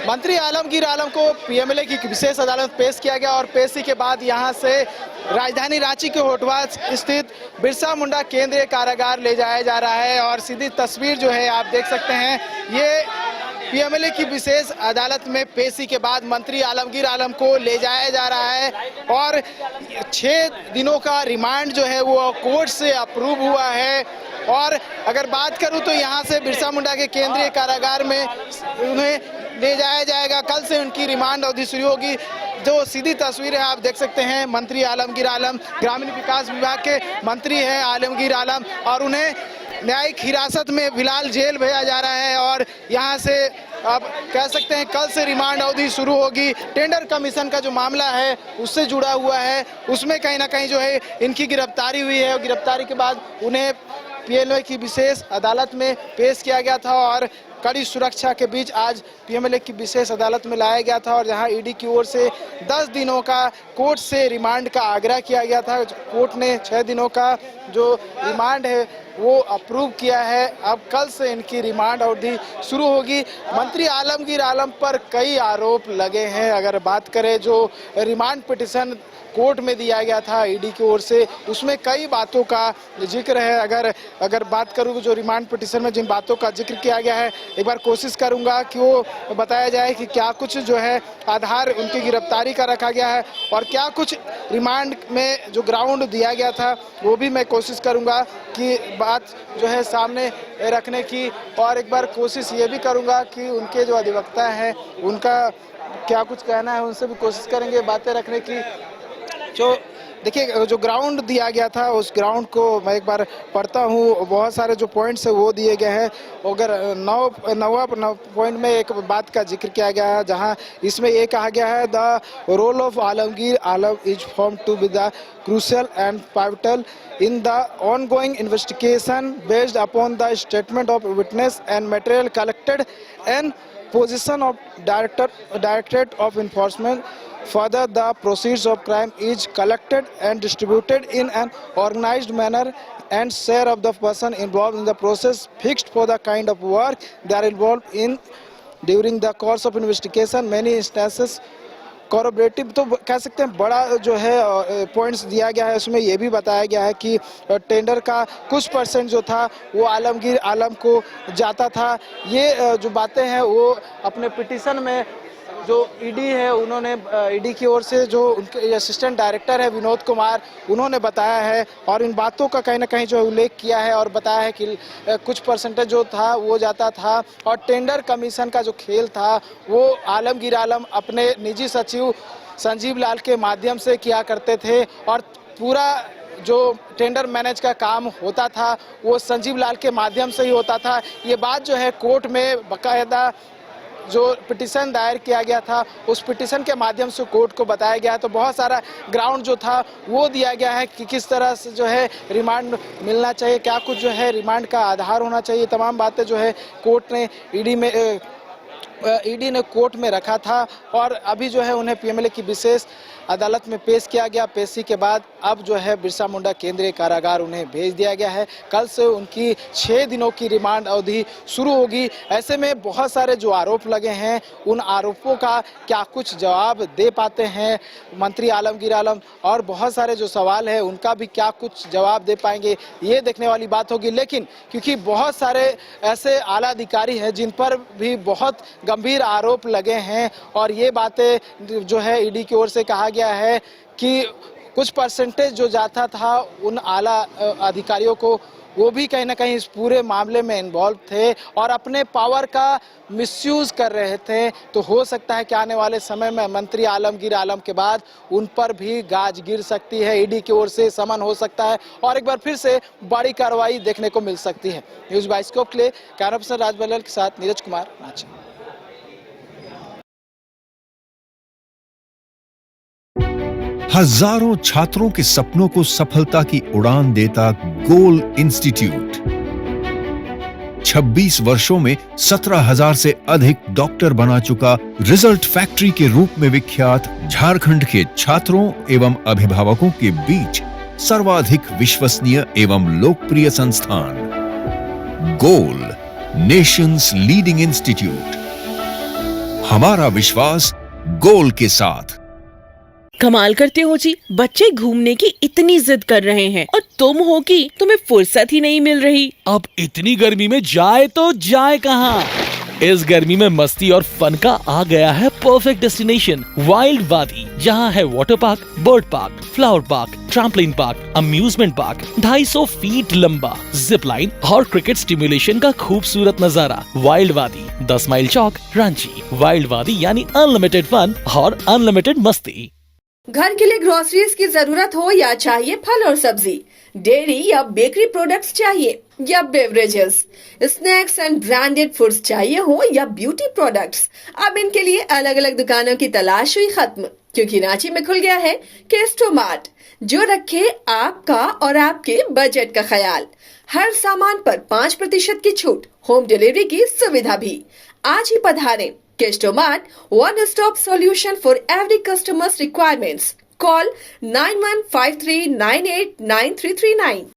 मंत्री आलमगीर आलम को पीएमएलए की विशेष अदालत में पेश किया गया और पेशी के बाद यहां से राजधानी रांची के होटवा स्थित बिरसा मुंडा केंद्रीय कारागार ले जाया जा रहा है। और सीधी तस्वीर जो है आप देख सकते हैं, ये पीएमएलए की विशेष अदालत में पेशी के बाद मंत्री आलमगीर आलम को ले जाया जा रहा है और 6 दिनों का रिमांड जो है वो कोर्ट से अप्रूव हुआ है। और अगर बात करूं तो यहां से बिरसा मुंडा के केंद्रीय कारागार में उन्हें ले जाया जाएगा। कल से उनकी रिमांड अवधि शुरू होगी। जो सीधी तस्वीर है आप देख सकते हैं, मंत्री आलमगीर आलम ग्रामीण विकास विभाग के मंत्री हैं आलमगीर आलम, और उन्हें न्यायिक हिरासत में फिलहाल जेल भेजा जा रहा है। और यहां से आप कह सकते हैं कल से रिमांड अवधि शुरू होगी। टेंडर कमीशन का जो मामला है उससे जुड़ा हुआ है, उसमें कहीं ना कहीं जो है इनकी गिरफ्तारी हुई है और गिरफ्तारी के बाद उन्हें पीएमएलए की विशेष अदालत में पेश किया गया था और कड़ी सुरक्षा के बीच आज पीएमएलए की विशेष अदालत में लाया गया था। और जहां ईडी की ओर से 10 दिनों का कोर्ट से रिमांड का आग्रह किया गया था, कोर्ट ने 6 दिनों का जो रिमांड है वो अप्रूव किया है। अब कल से इनकी रिमांड अवधि शुरू होगी। मंत्री आलमगीर आलम पर कई आरोप लगे हैं। अगर बात करें जो रिमांड पिटिशन कोर्ट में दिया गया था ईडी की ओर से, उसमें कई बातों का जिक्र है। अगर बात करूँ जो रिमांड पिटिशन में जिन बातों का जिक्र किया गया है, एक बार कोशिश करूंगा कि वो बताया जाए कि क्या कुछ जो है आधार उनकी गिरफ्तारी का रखा गया है और क्या कुछ रिमांड में जो ग्राउंड दिया गया था वो भी मैं कोशिश करूंगा कि बात जो है सामने रखने की। और एक बार कोशिश ये भी करूंगा कि उनके जो अधिवक्ता हैं उनका क्या कुछ कहना है, उनसे भी कोशिश करेंगे बातें रखने की। जो देखिए जो ग्राउंड दिया गया था उस ग्राउंड को मैं एक बार पढ़ता हूँ। बहुत सारे जो पॉइंट्स है वो दिए गए हैं। अगर 9 पॉइंट में एक बात का जिक्र किया गया है, जहाँ इसमें ये कहा गया है the role of Alamgir Alam is form to be the crucial and pivotal in the ongoing investigation based upon the statement of witness and material collected and position of Directorate of Enforcement. Further, the proceeds of crime is collected and distributed in an organized manner and share of the person involved in the process fixed for the kind of work they are involved in during the course of investigation. Many instances cooperative तो कह सकते हैं बड़ा जो है points दिया गया है। उसमें यह भी बताया गया है कि टेंडर का कुछ परसेंट जो था वो आलमगीर आलम को जाता था। ये जो बातें हैं वो अपने पिटीशन में जो ईडी है उन्होंने ईडी की ओर से जो उनके असिस्टेंट डायरेक्टर है विनोद कुमार, उन्होंने बताया है और इन बातों का कहीं ना कहीं जो उल्लेख किया है और बताया है कि कुछ परसेंटेज जो था वो जाता था। और टेंडर कमीशन का जो खेल था वो आलमगीर आलम अपने निजी सचिव संजीव लाल के माध्यम से किया करते थे और पूरा जो टेंडर मैनेज का काम होता था वो संजीव लाल के माध्यम से ही होता था। ये बात जो है कोर्ट में बाकायदा जो पिटीशन दायर किया गया था उस पिटीशन के माध्यम से कोर्ट को बताया गया। तो बहुत सारा ग्राउंड जो था वो दिया गया है कि किस तरह से जो है रिमांड मिलना चाहिए, क्या कुछ जो है रिमांड का आधार होना चाहिए। तमाम बातें जो है कोर्ट ने ईडी ने कोर्ट में रखा था और अभी जो है उन्हें पीएमएलए की विशेष अदालत में पेश किया गया। पेशी के बाद अब जो है बिरसा मुंडा केंद्रीय कारागार उन्हें भेज दिया गया है। कल से उनकी 6 दिनों की रिमांड अवधि शुरू होगी। ऐसे में बहुत सारे जो आरोप लगे हैं उन आरोपों का क्या कुछ जवाब दे पाते हैं मंत्री आलमगीर आलम, और बहुत सारे जो सवाल है उनका भी क्या कुछ जवाब दे पाएंगे, ये देखने वाली बात होगी। लेकिन क्योंकि बहुत सारे ऐसे आला अधिकारी हैं जिन पर भी बहुत गंभीर आरोप लगे हैं और ये बातें जो है ईडी की ओर से कहा गया है कि कुछ परसेंटेज जो जाता था उन आला अधिकारियों को, वो भी कहीं ना कहीं इस पूरे मामले में इन्वॉल्व थे और अपने पावर का मिसयूज कर रहे थे। तो हो सकता है कि आने वाले समय में मंत्री आलमगीर आलम के बाद उन पर भी गाज गिर सकती है, ईडी की ओर से समन हो सकता है और एक बार फिर से बड़ी कार्रवाई देखने को मिल सकती है। न्यूज़ बाइस्कोप के लिए कैमरा पर्सन राज बल्लल के साथ नीरज कुमार, रांची। हजारों छात्रों के सपनों को सफलता की उड़ान देता गोल इंस्टीट्यूट 26 वर्षों में 17,000 से अधिक डॉक्टर बना चुका, रिजल्ट फैक्ट्री के रूप में विख्यात, झारखंड के छात्रों एवं अभिभावकों के बीच सर्वाधिक विश्वसनीय एवं लोकप्रिय संस्थान गोल, नेशंस लीडिंग इंस्टीट्यूट। हमारा विश्वास गोल के साथ। कमाल करते हो जी, बच्चे घूमने की इतनी जिद कर रहे हैं और तुम हो कि तुम्हें फुर्सत ही नहीं मिल रही। अब इतनी गर्मी में जाए तो जाए कहाँ? इस गर्मी में मस्ती और फन का आ गया है परफेक्ट डेस्टिनेशन, वाइल्ड वादी, जहाँ है water park, bird park, flower park, trampoline park, amusement park, 250 feet लंबा, जिप लाइन और क्रिकेट स्टिमुलेशन का खूबसूरत नजारा। वाइल्ड वादी, 10 माइल चौक, रांची। वाइल्ड वादी यानी अनलिमिटेड फन और अनलिमिटेड मस्ती। घर के लिए ग्रोसरीज की जरूरत हो या चाहिए फल और सब्जी, डेयरी या बेकरी प्रोडक्ट्स चाहिए या beverages, snacks and branded foods चाहिए हो या ब्यूटी प्रोडक्ट्स, अब इनके लिए अलग अलग दुकानों की तलाश हुई खत्म, क्योंकि रांची में खुल गया है केस्टो मार्ट, जो रखे आपका और आपके बजट का ख्याल। हर सामान पर 5% की छूट, होम डिलीवरी की सुविधा भी। आज ही पधारें Kesto Mart, one stop solution for every customer's requirements. Call 9153989339.